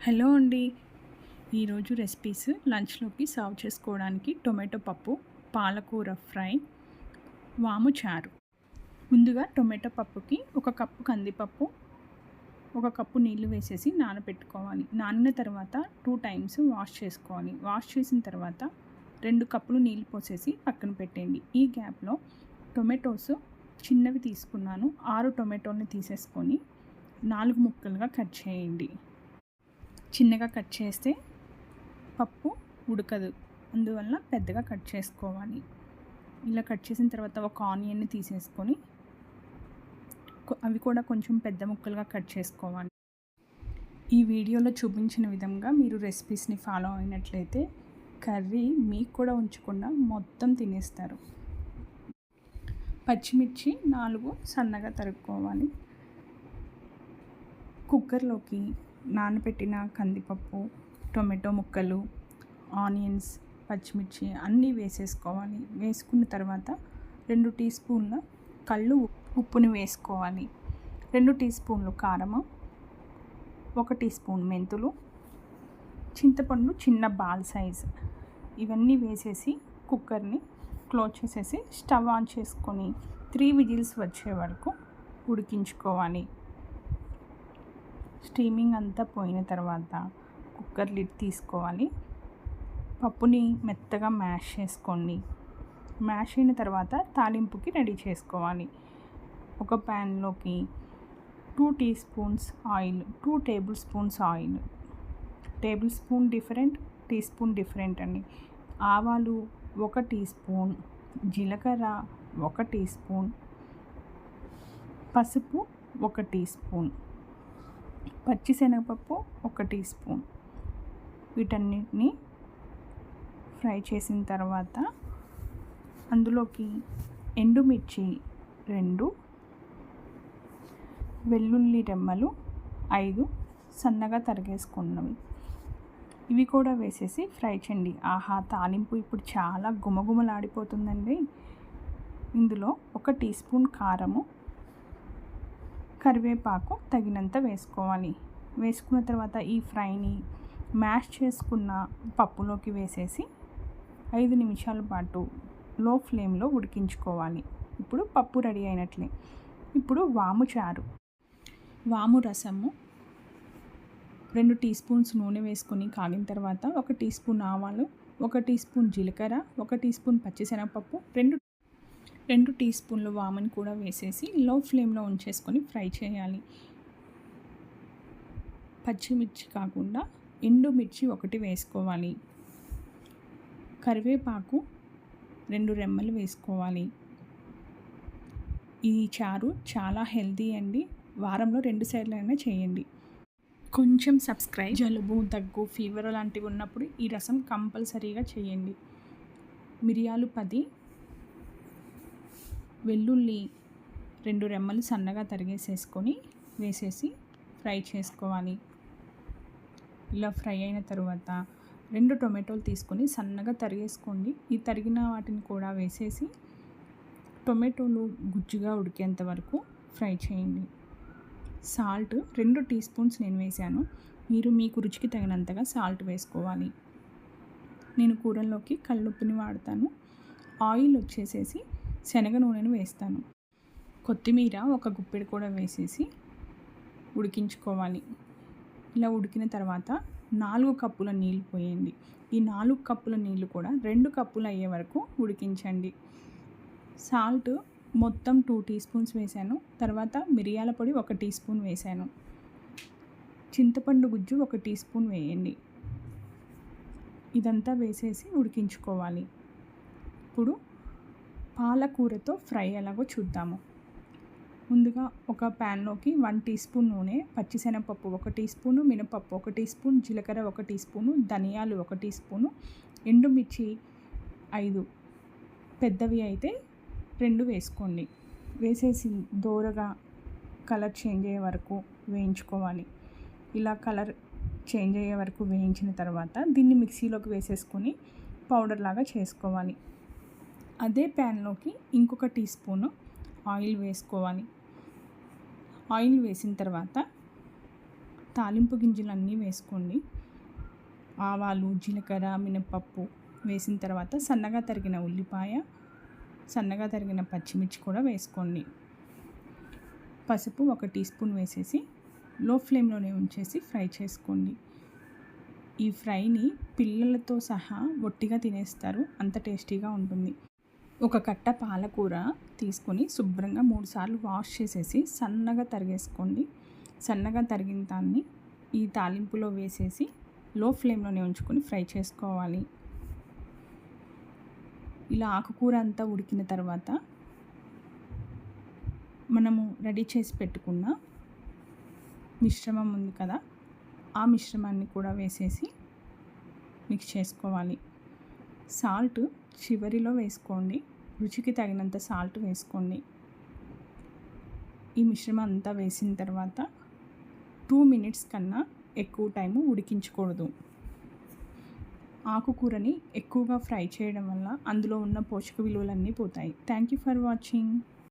Hello అండి. ఈరోజు recipes లంచ్‌లోకి serve చేసుకోవడానికి టొమాటో పప్పు, పాలకూర ఫ్రై, వాము చారు. ముందుగా టొమాటో పప్పుకి ఒక కప్పు కందిపప్పు, ఒక కప్పు నీళ్లు వేసేసి నానబెట్టుకోవాలి. నానిన తర్వాత 2 టైమ్స్ వాష్ చేసుకోవాలి. వాష్ చేసిన తర్వాత 2 కప్పులు నీళ్ళు పోసేసి పక్కన పెట్టేయండి. ఈ గ్యాప్‌లో టొమాటోస్ చిన్నవి తీసుకున్నాను. 6 టొమాటోల్ని తీసేసుకొని 4 ముక్కలుగా కట్ చేయండి. చిన్నగా కట్ చేస్తే పప్పు ఉడకదు, అందువల్ల పెద్దగా కట్ చేసుకోవాలి. ఇలా కట్ చేసిన తర్వాత ఒక ఆనియన్ని తీసేసుకొని అవి కూడా కొంచెం పెద్ద ముక్కలుగా కట్ చేసుకోవాలి. ఈ వీడియోలో చూపించిన విధంగా మీరు రెసిపీస్ని ఫాలో అయినట్లయితే కర్రీ మీకు కూడా ఉంచకుండా మొత్తం తినేస్తారు. పచ్చిమిర్చి 4 సన్నగా తరుక్కోవాలి. కుక్కర్లోకి నానబెట్టిన కందిపప్పు, టొమాటో ముక్కలు, ఆనియన్స్, పచ్చిమిర్చి అన్నీ వేసేసుకోవాలి. వేసుకున్న తర్వాత 2 టీ స్పూన్ల కళ్ళు ఉప్పుని వేసుకోవాలి. 2 టీ స్పూన్లు కారము, 1 టీ స్పూన్ మెంతులు, చింతపండు చిన్న బాల్ సైజ్, ఇవన్నీ వేసేసి కుక్కర్ని క్లోజ్ చేసేసి స్టవ్ ఆన్ చేసుకొని 3 విజిల్స్ వచ్చే వరకు ఉడికించుకోవాలి. స్టీమింగ్ అంతా పోయిన తర్వాత కుక్కర్ లిడ్ తీసుకోవాలి. పప్పుని మెత్తగా మ్యాష్ చేసుకోండి. మ్యాష్ అయిన తర్వాత తాలింపుకి రెడీ చేసుకోవాలి. ఒక ప్యాన్లోకి 2 teaspoons oil, 2 tablespoons oil, tablespoon different, teaspoon different అండి. ఆవాలు 1 టీ స్పూన్, జీలకర్ర 1 టీ స్పూన్, పసుపు 1 టీ స్పూన్, పచ్చిశనగపప్పు 1 టీ స్పూన్. వీటన్నిటిని ఫ్రై చేసిన తర్వాత అందులోకి ఎండుమిర్చి 2, వెల్లుల్లి రెమ్మలు 5 సన్నగా తరిగేసుకున్నవి, ఇవి కూడా వేసేసి ఫ్రై చేయండి. ఆహా, తాలింపు ఇప్పుడు చాలా గుమగుమలాడిపోతుందండి. ఇందులో 1 టీ స్పూన్ కారము, కరివేపాకు తగినంత వేసుకోవాలి. వేసుకున్న తర్వాత ఈ ఫ్రైని మ్యాష్ చేసుకున్న పప్పులోకి వేసేసి 5 నిమిషాల పాటు లో ఫ్లేమ్లో ఉడికించుకోవాలి. ఇప్పుడు పప్పు రెడీ అయినట్లే. ఇప్పుడు వాము చారు. వాము రసము 2 టీ స్పూన్స్ నూనె వేసుకొని కాగిన తర్వాత 1 టీ స్పూన్ ఆవాలు, 1 టీ స్పూన్ జీలకర్ర, 1 టీ స్పూన్ పచ్చిశనగపప్పు, 2 టీ స్పూన్లు వాముని కూడా వేసేసి లో ఫ్లేమ్లో ఉంచేసుకొని ఫ్రై చేయాలి. పచ్చిమిర్చి కాకుండా ఎండుమిర్చి 1 వేసుకోవాలి. కరివేపాకు 2 రెమ్మలు వేసుకోవాలి. ఈ చారు చాలా హెల్తీ అండి. వారంలో 2 సార్లైనా చేయండి. కొంచెం సబ్స్క్రైబ్. జలుబు, దగ్గు, ఫీవర్ లాంటివి ఉన్నప్పుడు ఈ రసం కంపల్సరీగా చేయండి. మిరియాలు 10, వెల్లుల్లి 2 రెమ్మలు సన్నగా తరిగేసేసుకొని వేసేసి ఫ్రై చేసుకోవాలి. ఇలా ఫ్రై అయిన తర్వాత 2 టొమాటోలు తీసుకొని సన్నగా తరిగేసుకోండి. ఈ తరిగిన వాటిని కూడా వేసేసి టొమాటోలు గుజ్జుగా ఉడికేంత వరకు ఫ్రై చేయండి. సాల్ట్ 2 టీ స్పూన్స్ నేను వేసాను. మీరు మీకు రుచికి తగినంతగా సాల్ట్ వేసుకోవాలి. నేను కూరల్లోకి కల్లుప్పుని వాడతాను. ఆయిల్ వచ్చేసేసి శనగ నూనెను వేస్తాను. కొత్తిమీర 1 గుప్పెడు కూడా వేసేసి ఉడికించుకోవాలి. ఇలా ఉడికిన తర్వాత 4 కప్పుల నీళ్ళు పోయండి. ఈ 4 కప్పుల నీళ్ళు కూడా 2 కప్పులు అయ్యే వరకు ఉడికించండి. సాల్ట్ మొత్తం 2 టీ స్పూన్స్ వేసాను. తర్వాత మిరియాల పొడి 1 టీ స్పూన్ వేసాను. చింతపండు గుజ్జు 1 టీ స్పూన్ వేయండి. ఇదంతా వేసేసి ఉడికించుకోవాలి. ఇప్పుడు పాలకూరతో ఫ్రై ఎలాగో చూద్దాము. ముందుగా ఒక ప్యాన్లోకి 1 టీ స్పూన్ నూనె, పచ్చిశనగపప్పు 1 టీ స్పూను, మినపప్పు 1 టీ స్పూన్, జీలకర్ర 1 టీ స్పూను, ధనియాలు 1 టీ స్పూను, ఎండుమిర్చి 5, పెద్దవి అయితే 2 వేసుకోండి. వేసేసి దోరగా కలర్ చేంజ్ అయ్యే వరకు వేయించుకోవాలి. ఇలా కలర్ చేంజ్ అయ్యే వరకు వేయించిన తర్వాత దీన్ని మిక్సీలోకి వేసేసుకొని పౌడర్ లాగా చేసుకోవాలి. అదే ప్యాన్లోకి ఇంకొక టీ స్పూను ఆయిల్ వేసుకోవాలి. ఆయిల్ వేసిన తర్వాత తాలింపు గింజలన్నీ వేసుకోండి. ఆవాలు, జీలకర్ర, మినపప్పు వేసిన తర్వాత సన్నగా తరిగిన ఉల్లిపాయ, సన్నగా తరిగిన పచ్చిమిర్చి కూడా వేసుకోండి. పసుపు 1 టీ స్పూన్ వేసేసి లో ఫ్లేమ్లోనే ఉంచేసి ఫ్రై చేసుకోండి. ఈ ఫ్రైని పిల్లలతో సహా ఒట్టిగా తినేస్తారు, అంత టేస్టీగా ఉంటుంది. ఒక కట్ట పాలకూర తీసుకొని శుభ్రంగా 3 సార్లు వాష్ చేసేసి సన్నగా తరిగేసుకోండి. సన్నగా తరిగిన దాన్ని ఈ తాలింపులో వేసేసి లో ఫ్లేమ్లోనే ఉంచుకొని ఫ్రై చేసుకోవాలి. ఇలా ఆకుకూర అంతా ఉడికిన తర్వాత మనము రెడీ చేసి పెట్టుకున్న మిశ్రమం ఉంది కదా, ఆ మిశ్రమాన్ని కూడా వేసేసి మిక్స్ చేసుకోవాలి. సాల్ట్ చివరిలో వేసుకోండి, రుచికి తగినంత సాల్ట్ వేసుకోండి. ఈ మిశ్రమం అంతా వేసిన తర్వాత 2 మినిట్స్ కన్నా ఎక్కువ టైము ఉడికించకూడదు. ఆకుకూరని ఎక్కువగా ఫ్రై చేయడం వల్ల అందులో ఉన్న పోషక విలువలన్నీ పోతాయి. Thank you for watching.